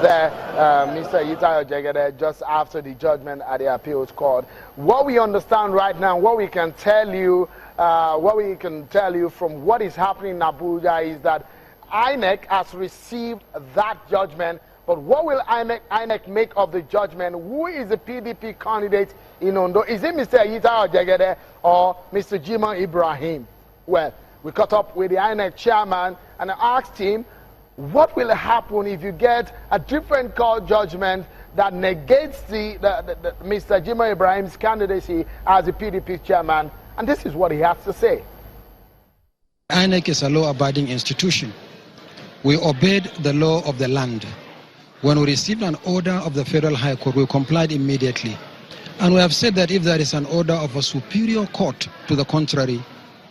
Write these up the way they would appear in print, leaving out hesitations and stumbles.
there, Mr. Jegede, just after the judgment at the appeals court. What we understand right now, what we can tell you from what is happening in Abuja is that INEC has received that judgment. But what will INEC make of the judgment? Who is the PDP candidate in Ondo? Is it Mr. Jegede or Mr. Jima Ibrahim? Well, we caught up with the INEC chairman and asked him, what will happen if you get a different court judgment that negates Mr. Jima Ibrahim's candidacy as the PDP chairman? And this is what he has to say. INEC is a law-abiding institution. We obeyed the law of the land. When we received an order of the Federal High Court, we complied immediately. And we have said that if there is an order of a superior court to the contrary,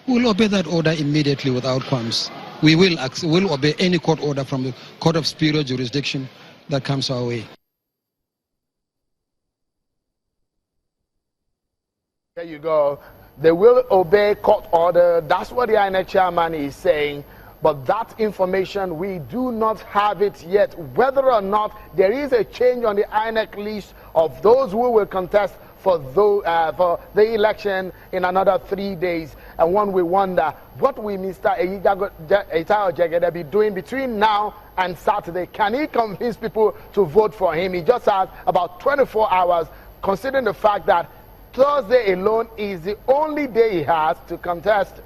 we will obey that order immediately without qualms. We will obey any court order from the court of superior jurisdiction that comes our way. There you go. They will obey court order. That's what the INEC chairman is saying. But that information, we do not have it yet. Whether or not there is a change on the INEC list of those who will contest for the election in another 3 days. And one will wonder, what will Mr. Jegede be doing between now and Saturday? Can he convince people to vote for him? He just has about 24 hours, considering the fact that Thursday alone is the only day he has to contest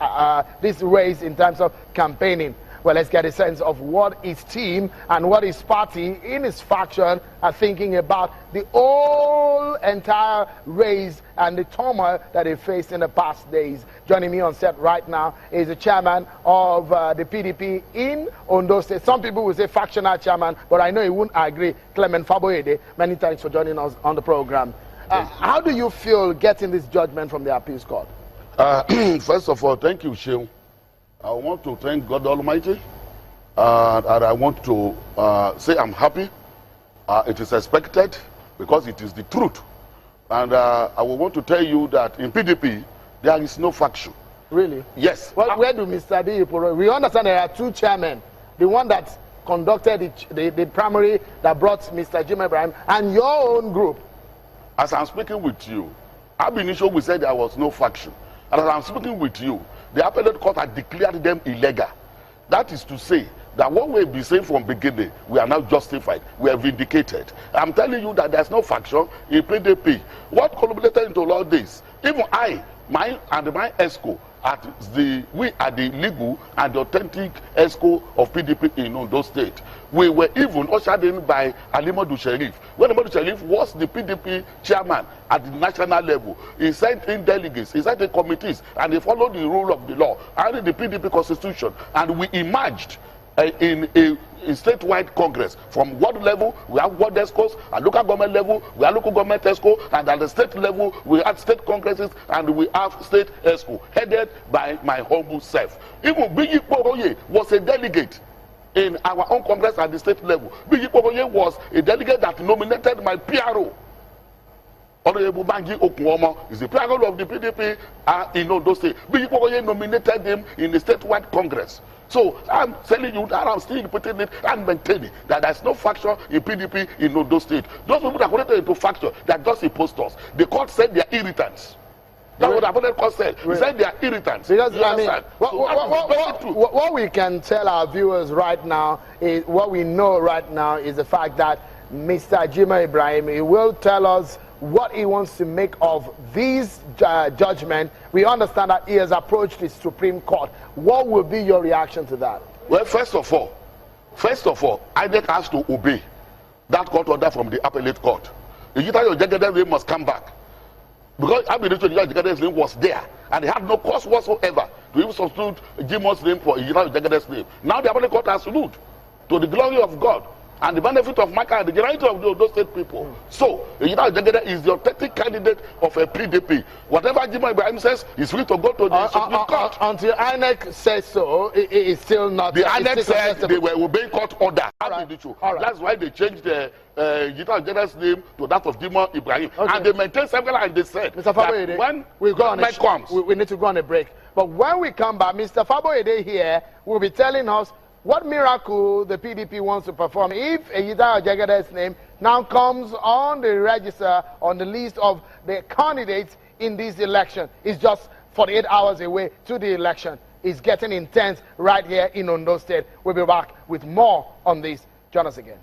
this race in terms of campaigning. Well, let's get a sense of what his team and what his party in his faction are thinking about the whole entire race and the turmoil that they faced in the past days. Joining me on set right now is the chairman of the PDP in Ondo State. Some people will say factional chairman, but I know he wouldn't agree. Clement Faboyede, many thanks for joining us on the program. How do you feel getting this judgment from the appeals court? First of all, thank you, Sheil. I want to thank God Almighty, and I want to say I'm happy. It is expected because it is the truth. And I will want to tell you that in PDP, there is no faction. Really? Yes. Well, where do Mr. Iporo? We understand there are two chairmen. The one that conducted the primary that brought Mr. Jima Ibrahim and your own group. As I'm speaking with you, ab initio we said there was no faction. And as I'm speaking with you, the appellate court had declared them illegal. That is to say that what we've been saying from beginning, we are now justified. We are vindicated. I'm telling you that there's no faction in PDP. What culminated into all this? Even my ESCO, we are the legal and authentic ESCO of PDP in Ondo State. We were even ushered in by Alimadu Sharif. When Alimadu Sharif was the PDP chairman at the national level, he sent in delegates, he sent in committees, and he followed the rule of the law and the PDP constitution. And we emerged in a statewide congress. From ward level, we have ward ESCOs. At local government level, we have local government ESCO. And at the state level, we have state congresses and we have state ESCO, headed by my humble self. Even Bigi Kporoye was a delegate in our own congress at the state level. Bigi Kporoye was a delegate that nominated my PRO. Honorable Banji Okuomo is the PRO of the PDP in Ondo State. Bigi Kporoye nominated him in the statewide congress. So I'm telling you that I'm still putting it and maintaining that there's no faction in PDP in Ondo State. Those people that connected into faction, they're just impostors. The court said they're irritants. That's what the appellate court said. He said they are irritants. Because I mean, what we can tell our viewers right now is what we know right now is the fact that Mr. Jima Ibrahim, he will tell us what he wants to make of these judgment. We understand that he has approached the Supreme Court. What will be your reaction to that? Well, first of all, INEC has to obey that court order from the appellate court. The Judgement name must come back. Because Jegede's name was there, and they had no cause whatsoever to even substitute Jima's name for Jegede's name. Now the appellate court has ruled to the glory of God and the benefit of Maka and the generality of those state people. So, Jegede is the authentic candidate of a PDP. Whatever Jima Ibrahim says, he's free to go to the Supreme Court. Until INEC says so, it is still not. The INEC said they were obeying court order. Right. That's why they changed the Jegede's name to that of Jima Ibrahim. Okay. And they maintained several, and they said Mr. Faboyede, when we need to go on a break. But when we come back, Mr. Faboyede here will be telling us what miracle the PDP wants to perform if Ejida Jegede's name now comes on the register, on the list of the candidates in this election. It's just 48 hours away to the election. It's getting intense right here in Ondo State. We'll be back with more on this. Join us again.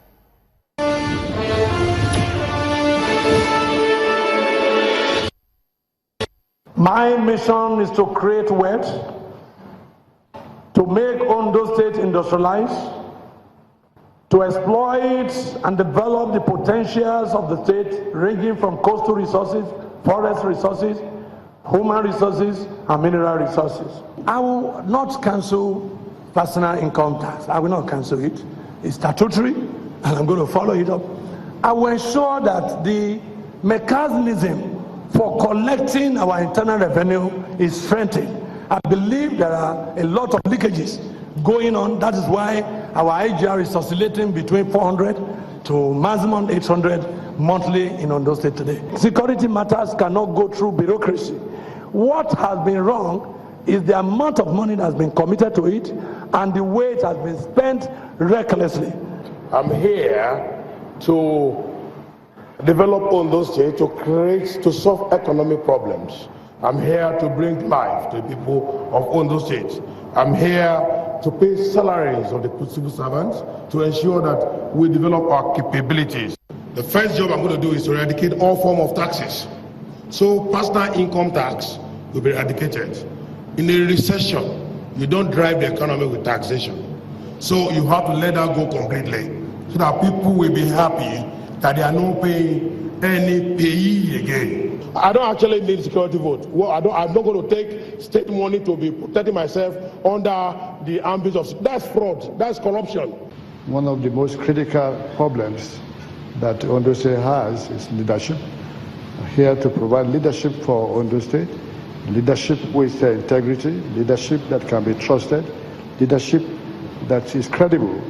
My mission is to create wealth, to make Ondo State industrialized, to exploit and develop the potentials of the state, ranging from coastal resources, forest resources, human resources, and mineral resources. I will not cancel personal income tax. I will not cancel it. It's statutory, and I'm going to follow it up. I will ensure that the mechanism for collecting our internal revenue is strengthened. I believe there are a lot of leakages going on. That is why our IGR is oscillating between 400 to maximum 800 monthly in Ondo State today. Security matters cannot go through bureaucracy. What has been wrong is the amount of money that has been committed to it and the way it has been spent recklessly. I'm here to develop Ondo State, to solve economic problems. I'm here to bring life to the people of Ondo State. I'm here to pay salaries of the civil servants to ensure that we develop our capabilities. The first job I'm going to do is to eradicate all forms of taxes. So personal income tax will be eradicated. In a recession, you don't drive the economy with taxation. So you have to let that go completely so that people will be happy that they are not paying any payee again. I don't actually need security vote. Well, I'm not going to take state money to be protecting myself under the ambit of... That's fraud. That's corruption. One of the most critical problems that Ondo State has is leadership. I'm here to provide leadership for Ondo State, leadership with integrity, leadership that can be trusted, leadership that is credible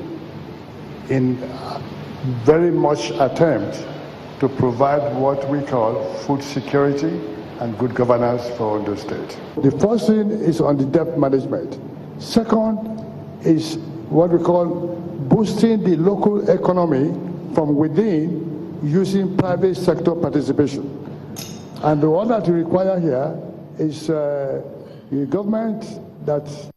in very much attempt to provide what we call food security and good governance for Ondo State. The first thing is on the debt management. Second is what we call boosting the local economy from within using private sector participation. And the one that we require here is a government that